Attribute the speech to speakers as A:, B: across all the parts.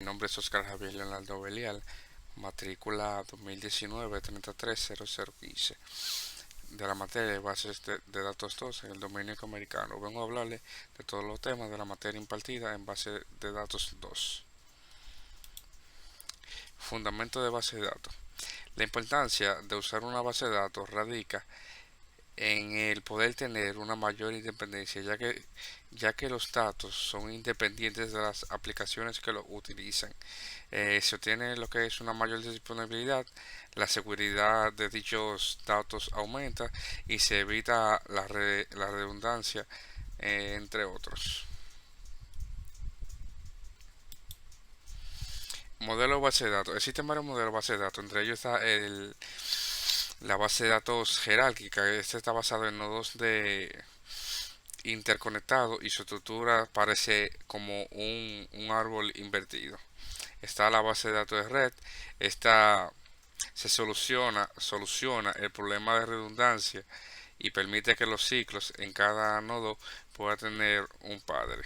A: Mi nombre es Oscar Javier Leonardo Belial, matrícula 2019-330015, de la materia de bases de datos 2 en el dominio americano. Vengo a hablarle de todos los temas de la materia impartida en base de datos 2. Fundamento de base de datos. La importancia de usar una base de datos radica en el poder tener una mayor independencia, ya que los datos son independientes de las aplicaciones que los utilizan. Se obtiene lo que es una mayor disponibilidad, la seguridad de dichos datos aumenta y se evita la redundancia, entre otros. Modelo de base de datos. Existen varios modelos de base de datos, entre ellos está la base de datos jerárquica. Este está basado en nodos de interconectados y su estructura parece como un árbol invertido. Está la base de datos de red. Esta soluciona el problema de redundancia y permite que los ciclos en cada nodo pueda tener un padre.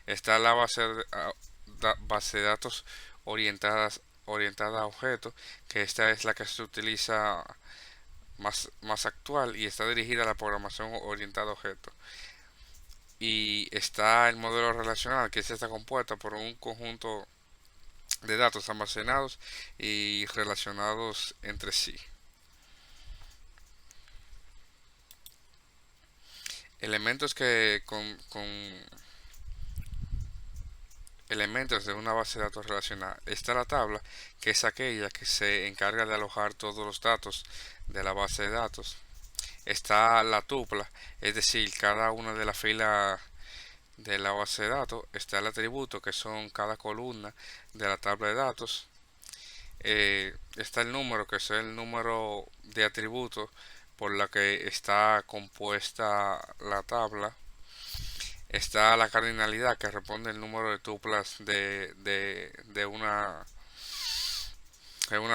A: Está la base de datos orientada a objetos, que esta es la que se utiliza más actual y está dirigida a la programación orientada a objetos. Y está el modelo relacional, que está compuesta por un conjunto de datos almacenados y relacionados entre sí. Elementos que con elementos de una base de datos relacional. Está la tabla, que es aquella que se encarga de alojar todos los datos de la base de datos. Está la tupla, es decir, cada una de las filas de la base de datos. Está el atributo, que son cada columna de la tabla de datos. Está el número, que es el número de atributos por la que está compuesta la tabla. Está la cardinalidad, que responde el número de tuplas de una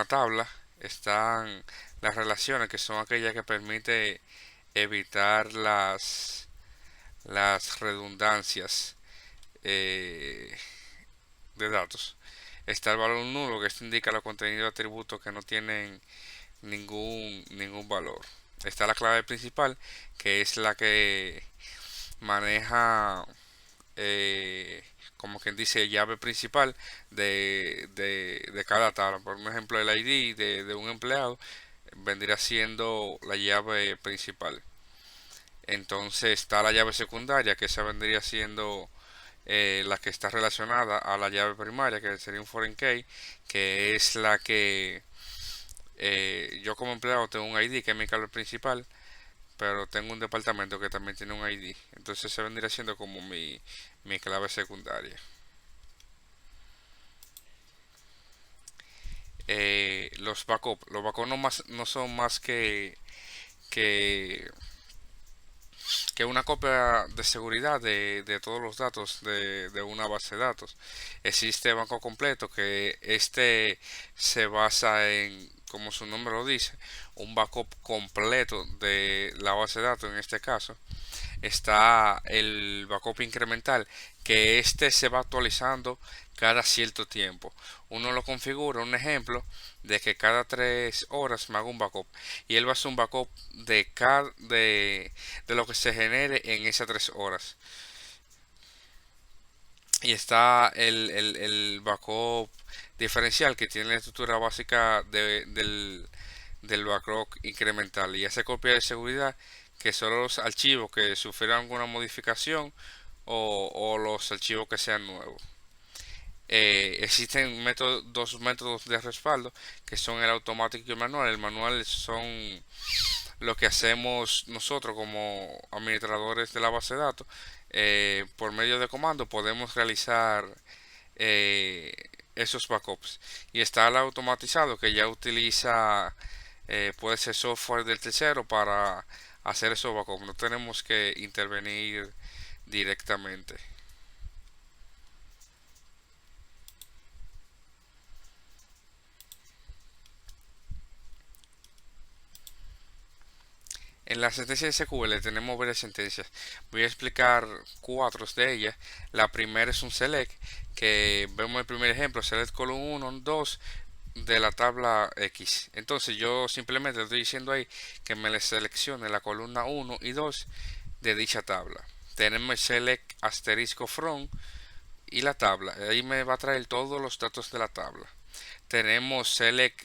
A: tabla. Están las relaciones, que son aquellas que permiten evitar las redundancias, eh, de datos. Está el valor nulo, que esto indica los contenidos de atributos que no tienen ningún valor. Está la clave principal, que es la que maneja, como quien dice, llave principal de cada tabla. Por ejemplo, el ID de un empleado vendría siendo la llave principal. Entonces está la llave secundaria, que esa vendría siendo, la que está relacionada a la llave primaria, que sería un foreign key, que es la que, yo como empleado tengo un ID, que es mi clave principal, pero tengo un departamento que también tiene un ID. Entonces se vendría siendo como mi clave secundaria. Los backups no son más que, que una copia de seguridad de todos los datos de una base de datos. Existe banco completo, que este se basa en, como su nombre lo dice, un backup completo de la base de datos en este caso. Está el backup incremental, que este se va actualizando cada cierto tiempo. Uno lo configura, un ejemplo de que cada 3 horas me haga un backup, y él va a hacer un backup de lo que se genere en esas 3 horas. Y está el backup diferencial, que tiene la estructura básica del backup incremental, y hace copia de seguridad, que son los archivos que sufrieron alguna modificación, o los archivos que sean nuevos. Existen dos métodos de respaldo, que son el automático y el manual. El manual son lo que hacemos nosotros como administradores de la base de datos. Por medio de comando podemos realizar, eh, esos backups. Y está el automatizado, que ya utiliza, puede ser software del tercero para hacer esos backups. No tenemos que intervenir directamente. En la sentencia de SQL tenemos varias sentencias. Voy a explicar cuatro de ellas. La primera es un select, que vemos el primer ejemplo, select column 1, 2 de la tabla X. Entonces yo simplemente estoy diciendo ahí que me le seleccione la columna 1 y 2 de dicha tabla. Tenemos el select asterisco from y la tabla. Ahí me va a traer todos los datos de la tabla. Tenemos select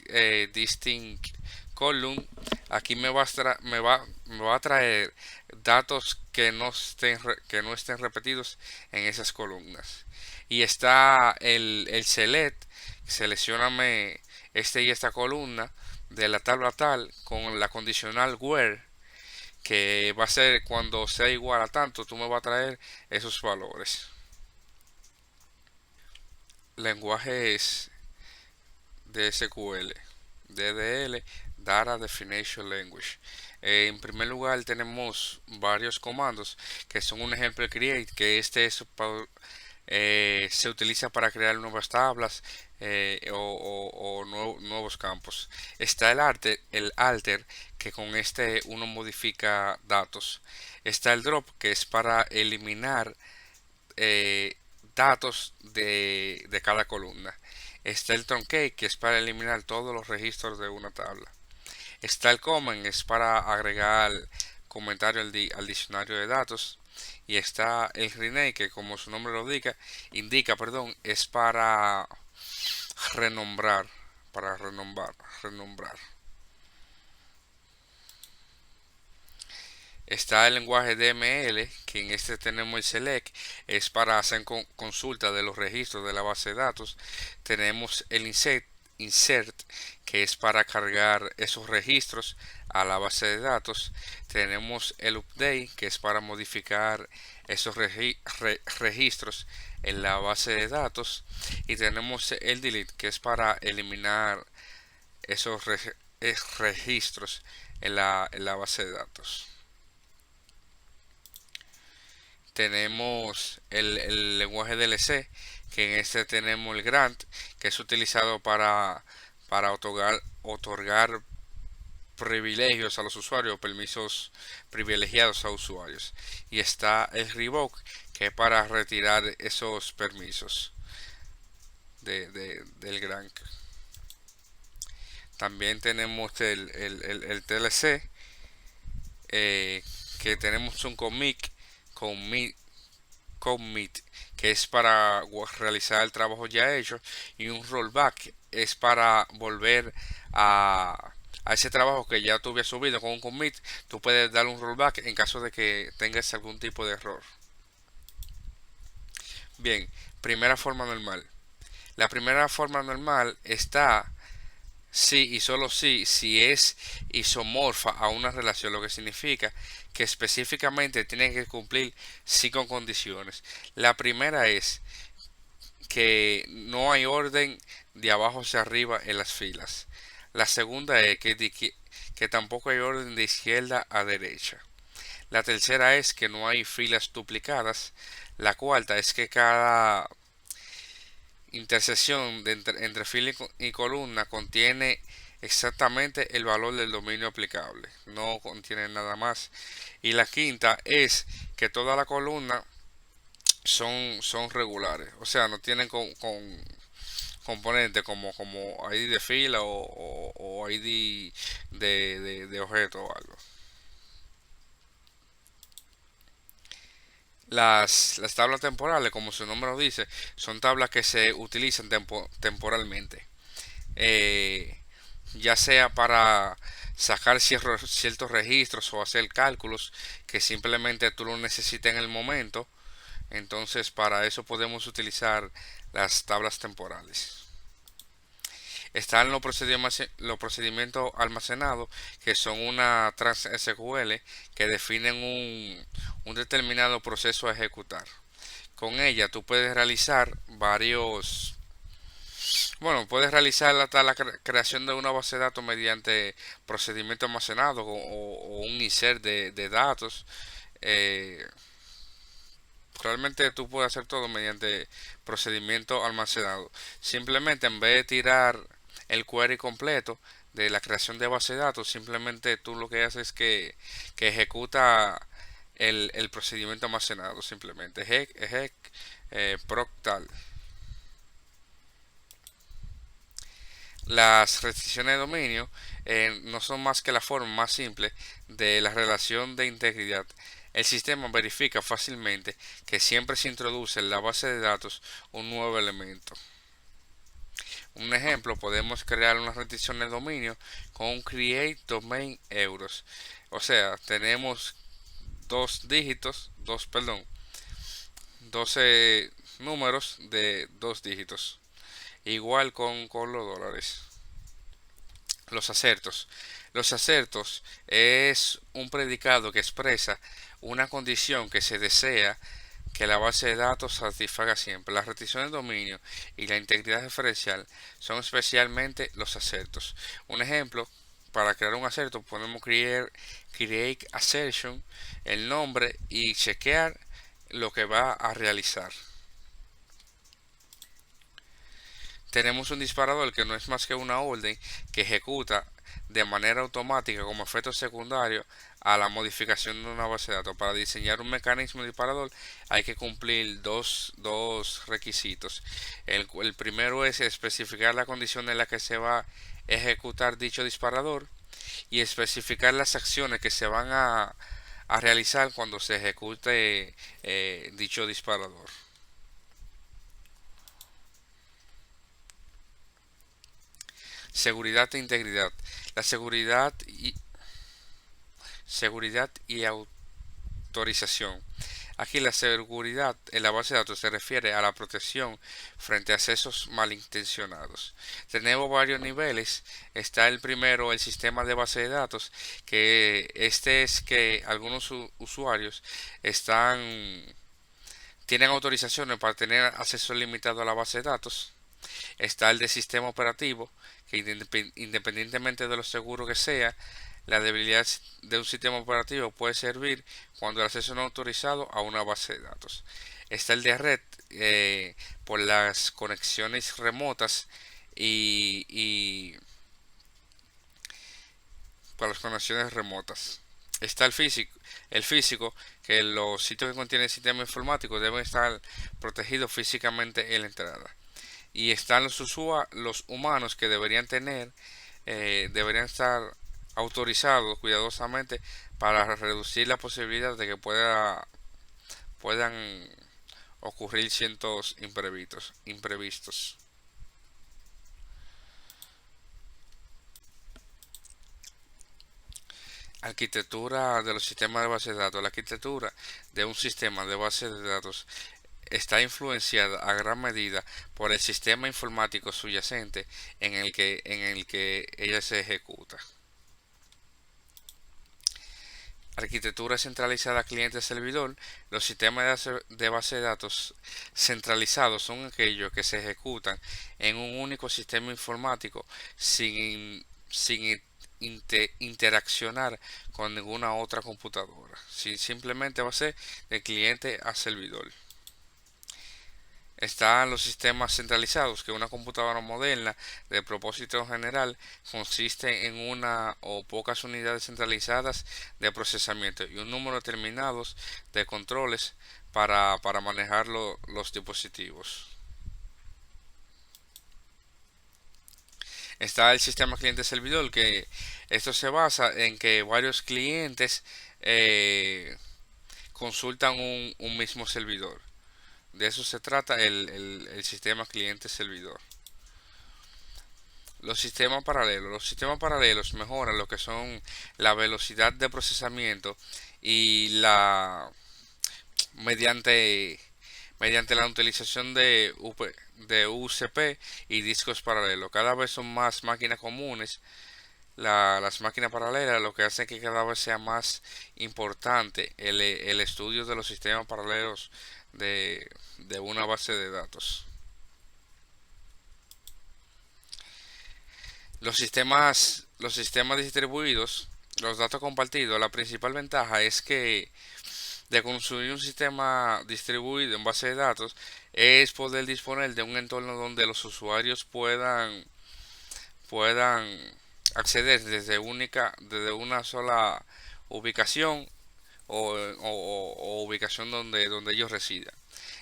A: distinct column. Aquí me va a traer datos que no estén repetidos en esas columnas. Y está el select, seleccioname este y esta columna de la tabla tal con la condicional where, que va a ser cuando sea igual a tanto, tú me vas a traer esos valores. Lenguajes de SQL, DDL, Data Definition Language. En primer lugar tenemos varios comandos que son un ejemplo de create, que se utiliza para crear nuevas tablas o nuevos campos. Está el alter, que con este uno modifica datos. Está el drop, que es para eliminar eh, datos de cada columna. Está el truncate, que es para eliminar todos los registros de una tabla. Está el comment, es para agregar comentario al diccionario de datos. Y está el rename, que como su nombre lo indica, perdón, es renombrar, para renombrar. Está el lenguaje DML, que en este tenemos el select, es para hacer consulta de los registros de la base de datos. Tenemos el insert, que es para cargar esos registros a la base de datos. Tenemos el update, que es para modificar esos registros en la base de datos. Y tenemos el delete, que es para eliminar esos registros en la base de datos. Tenemos el lenguaje DLC, que en este tenemos el grant, que es utilizado para otorgar privilegios a los usuarios, permisos privilegiados a usuarios. Y está el revoke, que es para retirar esos permisos del grant. También tenemos el TLC, que tenemos un commit, que es para realizar el trabajo ya hecho, y un rollback es para volver a ese trabajo que ya tú habías subido. Con un commit tú puedes dar un rollback en caso de que tengas algún tipo de error. Bien, primera forma normal. La primera forma normal está sí y solo si es isomorfa a una relación, lo que significa que específicamente tienen que cumplir cinco condiciones. La primera es que no hay orden de abajo hacia arriba en las filas. La segunda es que tampoco hay orden de izquierda a derecha. La tercera es que no hay filas duplicadas. La cuarta es que cada intersección entre fila y columna contiene exactamente el valor del dominio aplicable, no contiene nada más. Y la quinta es que toda la columna son regulares, o sea, no tienen componentes como ID de fila o ID de objeto o algo. Las tablas temporales, como su nombre lo dice, son tablas que se utilizan temporalmente. eh, ya sea para sacar ciertos registros o hacer cálculos que simplemente tú lo necesites en el momento. Entonces para eso podemos utilizar las tablas temporales. Están los procedimientos almacenados, que son una trans SQL que definen un determinado proceso a ejecutar. Con ella tú puedes realizar puedes realizar hasta la creación de una base de datos mediante procedimiento almacenado o un insert de datos. Eh, Realmente tú puedes hacer todo mediante procedimiento almacenado. Simplemente en vez de tirar el query completo, de la creación de base de datos, simplemente tú lo que haces es que ejecuta el procedimiento almacenado, simplemente proctal. Las restricciones de dominio no son más que la forma más simple de la relación de integridad. El sistema verifica fácilmente que siempre se introduce en la base de datos un nuevo elemento. Un ejemplo, podemos crear una restricción de dominio con un create domain euros. O sea, tenemos dos dígitos, perdón, 12 números de dos dígitos. Igual con los dólares. Los acertos. Los acertos es un predicado que expresa una condición que se desea que la base de datos satisfaga siempre. Las restricciones de dominio y la integridad referencial son especialmente los acertos. Un ejemplo, para crear un acerto podemos create assertion, el nombre y chequear lo que va a realizar. Tenemos un disparador que no es más que una orden que ejecuta de manera automática como efecto secundario a la modificación de una base de datos. Para diseñar un mecanismo disparador hay que cumplir dos requisitos. El primero es especificar la condición en la que se va a ejecutar dicho disparador y especificar las acciones que se van a realizar cuando se ejecute dicho disparador. Seguridad e integridad. La seguridad y autorización. Aquí la seguridad en la base de datos se refiere a la protección frente a accesos malintencionados. Tenemos varios niveles. Está el primero, el sistema de base de datos, que este es que algunos usuarios tienen autorizaciones para tener acceso limitado a la base de datos. Está el de sistema operativo, que independientemente de lo seguro que sea, la debilidad de un sistema operativo puede servir cuando el acceso no autorizado a una base de datos. Está el de red, por las conexiones remotas y por las conexiones remotas. Está el físico, que los sitios que contienen sistema informático deben estar protegidos físicamente en la entrada. Y están los humanos que deberían estar autorizados cuidadosamente para reducir la posibilidad de que puedan ocurrir cientos imprevistos. Arquitectura de los sistemas de base de datos. La arquitectura de un sistema de base de datos está influenciada a gran medida por el sistema informático subyacente en el que ella se ejecuta. Arquitectura centralizada cliente-servidor. Los sistemas de base de datos centralizados son aquellos que se ejecutan en un único sistema informático sin interaccionar con ninguna otra computadora. Simplemente va a ser de cliente a servidor. Están los sistemas centralizados, que una computadora moderna de propósito general consiste en una o pocas unidades centralizadas de procesamiento y un número determinado de controles para manejar los dispositivos. Está el sistema cliente-servidor, que esto se basa en que varios clientes consultan un mismo servidor. De eso se trata el sistema cliente-servidor. Los sistemas paralelos mejoran lo que son la velocidad de procesamiento y mediante, mediante la utilización de UCP y discos paralelos. Cada vez son más máquinas comunes. Las máquinas paralelas, lo que hace que cada vez sea más importante el estudio de los sistemas paralelos de una base de datos. Los sistemas distribuidos, los datos compartidos, la principal ventaja es que de construir un sistema distribuido en base de datos es poder disponer de un entorno donde los usuarios puedan acceder desde una sola ubicación o ubicación donde ellos residan.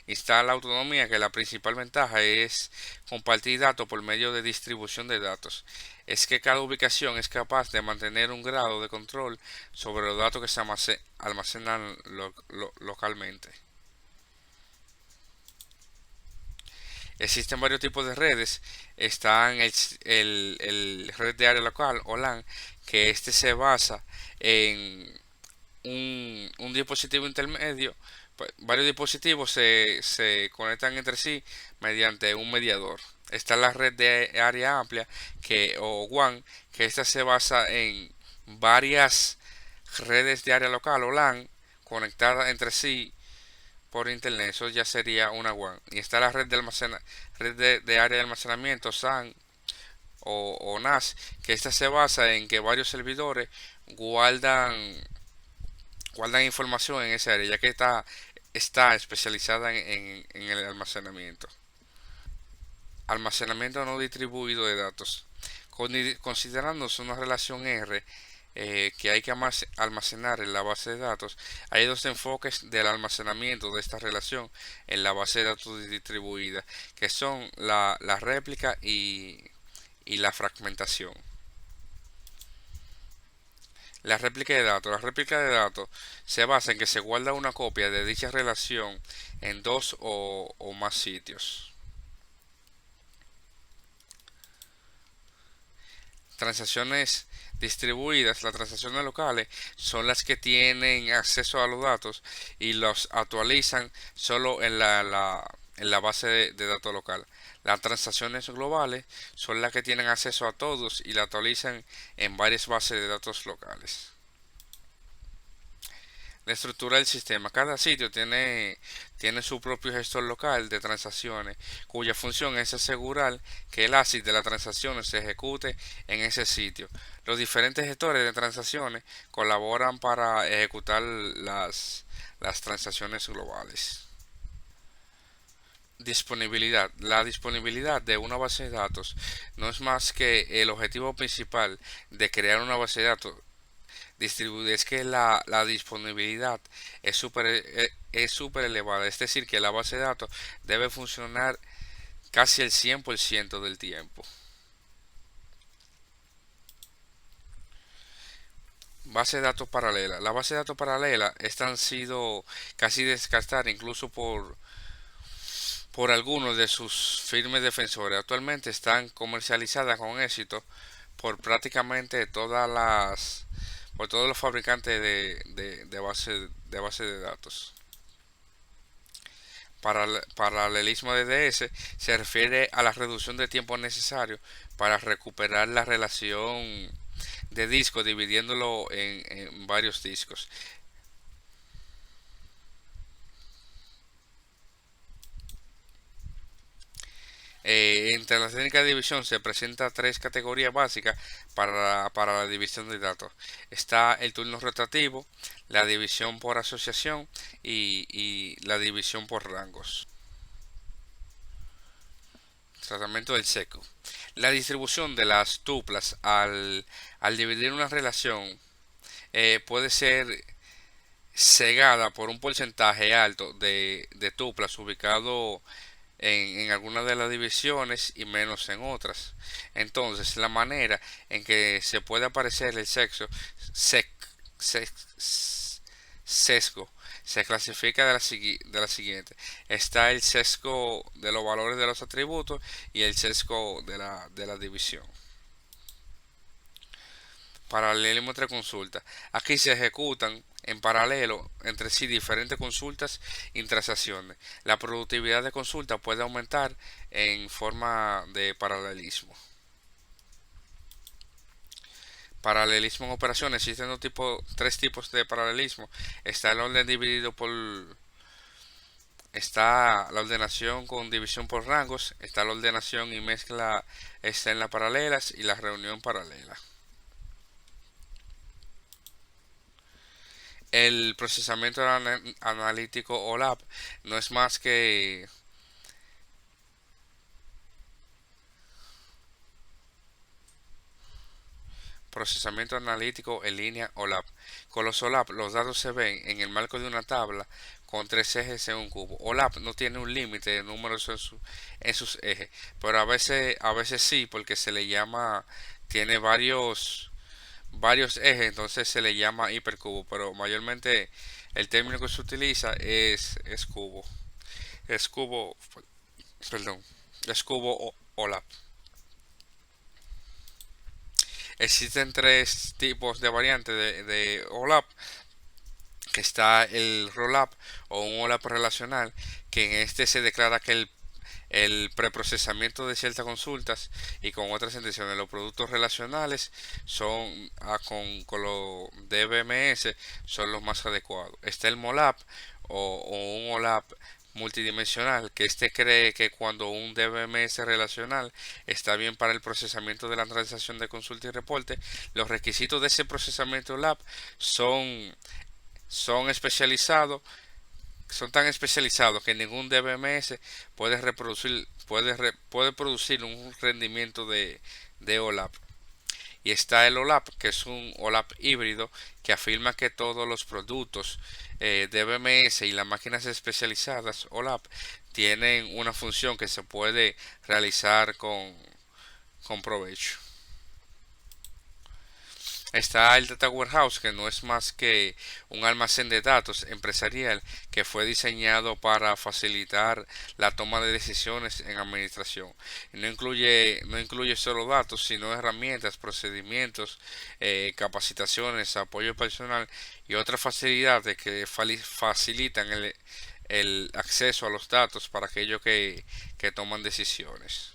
A: Está la autonomía, que la principal ventaja es compartir datos por medio de distribución de datos. Es que cada ubicación es capaz de mantener un grado de control sobre los datos que se almacenan localmente. Existen varios tipos de redes. Están el red de área local o LAN, que este se basa en un dispositivo intermedio. Pues, varios dispositivos se conectan entre sí mediante un mediador. Está la red de área amplia o WAN, que esta se basa en varias redes de área local o LAN conectadas entre sí por internet. Eso ya sería una WAN. Y está la red de área de almacenamiento SAN o NAS, que esta se basa en que varios servidores guardan información en esa área, ya que está especializada en el almacenamiento. Almacenamiento no distribuido de datos. Considerándose una relación R que hay que almacenar en la base de datos, hay dos enfoques del almacenamiento de esta relación en la base de datos distribuida, que son la réplica y la fragmentación. La réplica de datos. La réplica de datos se basa en que se guarda una copia de dicha relación en dos o más sitios. Transacciones distribuidas, las transacciones locales, son las que tienen acceso a los datos y los actualizan solo en la base de datos local. Las transacciones globales son las que tienen acceso a todos y la actualizan en varias bases de datos locales. La estructura del sistema. Cada sitio tiene su propio gestor local de transacciones, cuya función es asegurar que el ASIC de las transacciones se ejecute en ese sitio. Los diferentes gestores de transacciones colaboran para ejecutar las transacciones globales. Disponibilidad. La disponibilidad de una base de datos no es más que el objetivo principal de crear una base de datos distribuida. Es que la disponibilidad es súper elevada, es decir, que la base de datos debe funcionar casi el 100% del tiempo. Base de datos paralela. La base de datos paralela han sido casi descartadas incluso por algunos de sus firmes defensores. Actualmente están comercializadas con éxito por prácticamente por todos los fabricantes de base de datos. Paralelismo de DS se refiere a la reducción de tiempo necesario para recuperar la relación de disco dividiéndolo en varios discos. Entre las técnicas de división se presentan tres categorías básicas para la división de datos. Está el turno rotativo, la división por asociación y la división por rangos. Tratamiento del seco. La distribución de las tuplas al dividir una relación puede ser cegada por un porcentaje alto de tuplas ubicado en algunas de las divisiones y menos en otras. Entonces, la manera en que se puede aparecer el sec- sesgo se clasifica de la siguiente. Está el sesgo de los valores de los atributos y el sesgo de la división. Paralelismo entre consultas. Aquí se ejecutan en paralelo entre sí diferentes consultas y transacciones. La productividad de consulta puede aumentar en forma de paralelismo. Paralelismo en operaciones. Existen tres tipos de paralelismo. Está el orden dividido por... Está la ordenación con división por rangos. Está la ordenación y mezcla está en las paralelas y la reunión paralela. El procesamiento analítico o LAP no es más que procesamiento analítico en línea OLAP. Con los OLAP los datos se ven en el marco de una tabla con tres ejes en un cubo. OLAP no tiene un límite de números en sus ejes, pero a veces sí, porque se le llama, tiene varios ejes, entonces se le llama hipercubo, pero mayormente el término que se utiliza es cubo. Es cubo, perdón, es cubo o OLAP. Existen tres tipos de variantes de OLAP, que está el roll-up o un OLAP relacional, que en este se declara que el preprocesamiento de ciertas consultas y con otras intenciones. Los productos relacionales son con los DBMS son los más adecuados. Está el MOLAP o un OLAP multidimensional, que este cree que cuando un DBMS relacional está bien para el procesamiento de la transacción de consulta y reporte, los requisitos de ese procesamiento OLAP son, son especializados son tan especializados que ningún DBMS puede producir un rendimiento de OLAP. Y está el OLAP, que es un OLAP híbrido que afirma que todos los productos DBMS y las máquinas especializadas OLAP tienen una función que se puede realizar con provecho. Está el Data Warehouse, que no es más que un almacén de datos empresarial que fue diseñado para facilitar la toma de decisiones en administración. No incluye solo datos, sino herramientas, procedimientos, capacitaciones, apoyo personal y otras facilidades que facilitan el acceso a los datos para aquellos que toman decisiones.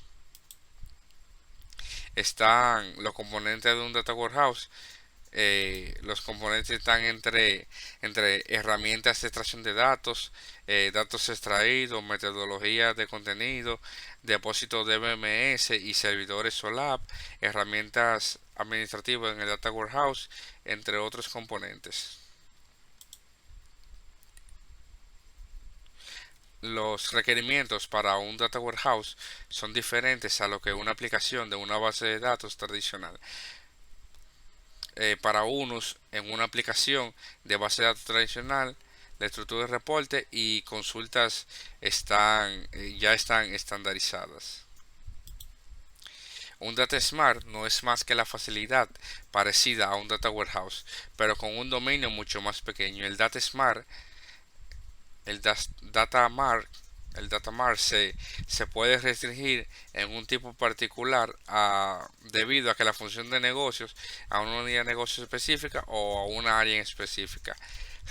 A: Están los componentes de un Data Warehouse. Los componentes están entre herramientas de extracción de datos, datos extraídos, metodologías de contenido, depósitos de BMS y servidores SOLAP, herramientas administrativas en el Data Warehouse, entre otros componentes. Los requerimientos para un Data Warehouse son diferentes a lo que una aplicación de una base de datos tradicional. Para unos en una aplicación de base de datos tradicional, la estructura de reporte y consultas ya están estandarizadas. Un Data Smart no es más que la facilidad parecida a un Data Warehouse, pero con un dominio mucho más pequeño. El Data Mart se puede restringir en un tipo particular debido a que la función de negocios a una unidad de negocio específica o a una área en específica.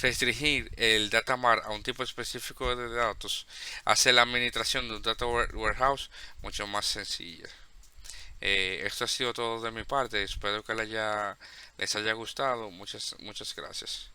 A: Restringir el data mart a un tipo específico de datos hace la administración de un data warehouse mucho más sencilla. Esto ha sido todo de mi parte. Espero que les haya gustado. Muchas gracias.